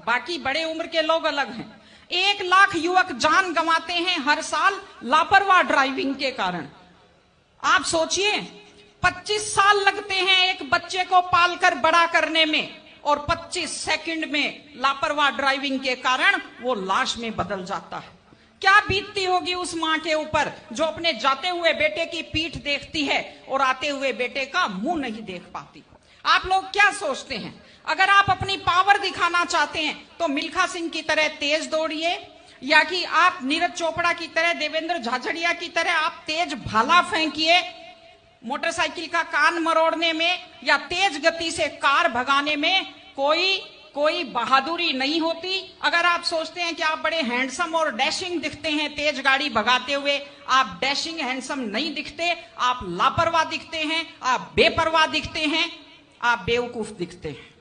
बाकी बड़े उम्र के लोग अलग हैं। 1 लाख युवक जान गंवाते हैं हर साल लापरवाह ड्राइविंग के कारण। आप सोचिए, 25 साल लगते हैं एक बच्चे को पालकर बड़ा करने में, और 25 सेकंड में लापरवाह ड्राइविंग के कारण वो लाश में बदल जाता है। क्या बीतती होगी उस मां के ऊपर जो अपने जाते हुए बेटे की पीठ देखती है और आते हुए बेटे का मुंह नहीं देख पाती। आप लोग क्या सोचते हैं, अगर आप अपनी पावर दिखाना चाहते हैं तो मिल्खा सिंह की तरह तेज दौड़िए, या कि आप नीरज चोपड़ा की तरह, देवेंद्र झाझड़िया की तरह आप तेज भाला फेंकिए मोटरसाइकिल का कान मरोड़ने में, या तेज गति से कार भगाने में कोई बहादुरी नहीं होती। अगर आप सोचते हैं कि आप बड़े हैंडसम और डैशिंग दिखते हैं तेज गाड़ी भगाते हुए, आप डैशिंग हैंडसम नहीं दिखते, आप लापरवाह दिखते हैं, आप बेपरवाह दिखते हैं, आप बेवकूफ दिखते हैं।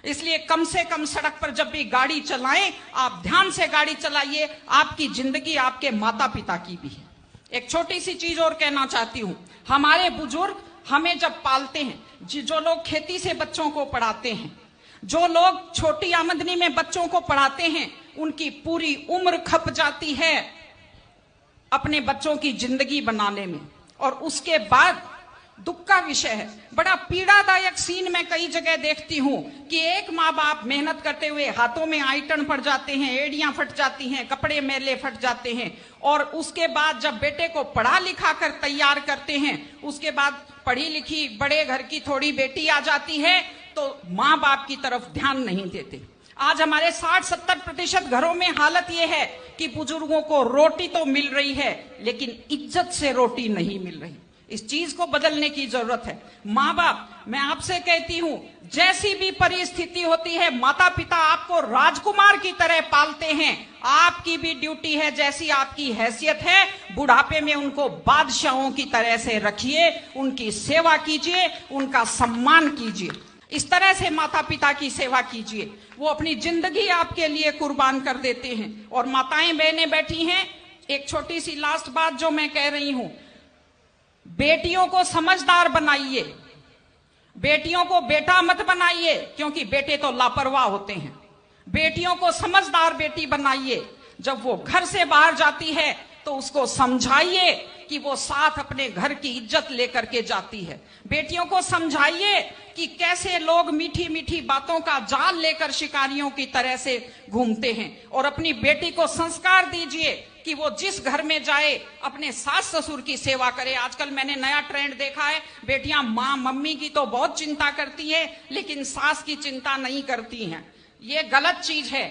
इसलिए कम से कम सड़क पर जब भी गाड़ी चलाएं, आप ध्यान से गाड़ी चलाइए। आपकी जिंदगी आपके माता पिता की भी है। एक छोटी सी चीज और कहना चाहती हूं, हमारे बुजुर्ग हमें जब पालते हैं, जो लोग खेती से बच्चों को पढ़ाते हैं, जो लोग छोटी आमदनी में बच्चों को पढ़ाते हैं, उनकी पूरी उम्र खप जाती है अपने बच्चों की जिंदगी बनाने में, और उसके बाद दुख का विषय है, बड़ा पीड़ादायक सीन मैं कई जगह देखती हूं कि एक माँ बाप मेहनत करते हुए हाथों में आइटन पड़ जाते हैं, एड़ियां फट जाती हैं, कपड़े मैले फट जाते हैं, और उसके बाद जब बेटे को पढ़ा लिखा कर तैयार करते हैं, उसके बाद पढ़ी लिखी बड़े घर की थोड़ी बेटी आ जाती है तो माँ बाप की तरफ ध्यान नहीं देते। आज हमारे 60-70% घरों में हालत यह है कि बुजुर्गों को रोटी तो मिल रही है लेकिन इज्जत से रोटी नहीं मिल रही। इस चीज को बदलने की जरूरत है। माँ बाप, मैं आपसे कहती हूं, जैसी भी परिस्थिति होती है, माता पिता आपको राजकुमार की तरह पालते हैं। आपकी भी ड्यूटी है, जैसी आपकी हैसियत है, बुढ़ापे में उनको बादशाहों की तरह से रखिए, उनकी सेवा कीजिए, उनका सम्मान कीजिए। इस तरह से माता पिता की सेवा कीजिए। वो अपनी जिंदगी आपके लिए कुर्बान कर देते हैं। और माताएं बहनें बैठी हैं, एक छोटी सी लास्ट बात जो मैं कह रही हूं, बेटियों को समझदार बनाइए, बेटियों को बेटा मत बनाइए, क्योंकि बेटे तो लापरवाह होते हैं। बेटियों को समझदार बेटी बनाइए। जब वो घर से बाहर जाती है तो उसको समझाइए कि वो साथ अपने घर की इज्जत लेकर के जाती है। बेटियों को समझाइए कि कैसे लोग मीठी मीठी बातों का जाल लेकर शिकारियों की तरह से घूमते हैं, और अपनी बेटी को संस्कार दीजिए कि वो जिस घर में जाए अपने सास ससुर की सेवा करे। आजकल मैंने नया ट्रेंड देखा है, बेटियां माँ मम्मी की तो बहुत चिंता करती है लेकिन सास की चिंता नहीं करती हैं। ये गलत चीज है।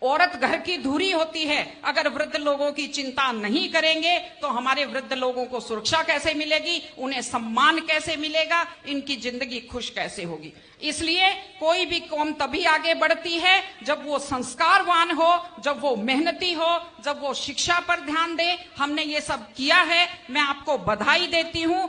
औरत घर की धुरी होती है। अगर वृद्ध लोगों की चिंता नहीं करेंगे तो हमारे वृद्ध लोगों को सुरक्षा कैसे मिलेगी, उन्हें सम्मान कैसे मिलेगा, इनकी जिंदगी खुश कैसे होगी। इसलिए कोई भी कौम तभी आगे बढ़ती है जब वो संस्कारवान हो, जब वो मेहनती हो, जब वो शिक्षा पर ध्यान दे। हमने ये सब किया है, मैं आपको बधाई देती हूं।